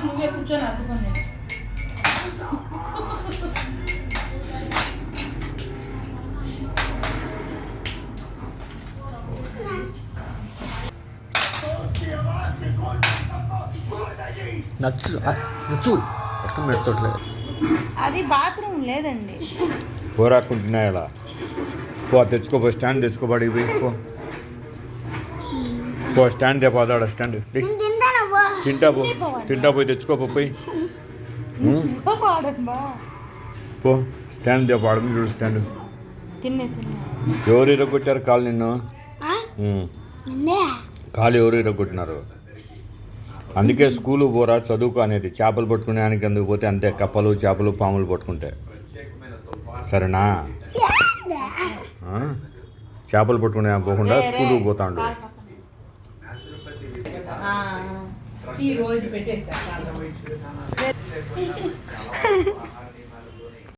నువ్వే కూర్చొని అద్దుకొని నచ్చు నచ్చు అర్థం పెడుతుంటలేదు. అది బాత్రూమ్ లేదండి. పోరాకుంటున్నాయి అలా. పో తెచ్చుకోపో, స్టాండ్ తెచ్చుకోబడి పోయి పో స్టాండ్ తెపోదాడ స్టాండ్ తింటా పోయి తెచ్చుకోపో పోయి పో స్టాండ్ తెపాడు చూడు స్టాండ్. ఎవరు ఇరగొట్టారు కాలు నిన్ను? కాలు ఎవరు ఇరగొట్టినారు? అందుకే స్కూలు పోరా చదువుకో అనేది. చేపలు పట్టుకునేదానికి ఎందుకు పోతే అంతే, కప్పలు చేపలు పాములు పట్టుకుంటే సరేనా? చేపలు పట్టుకునే పోకుండా స్కూలుకు పోతాండు. ఈ రోజు పెట్టేస్తా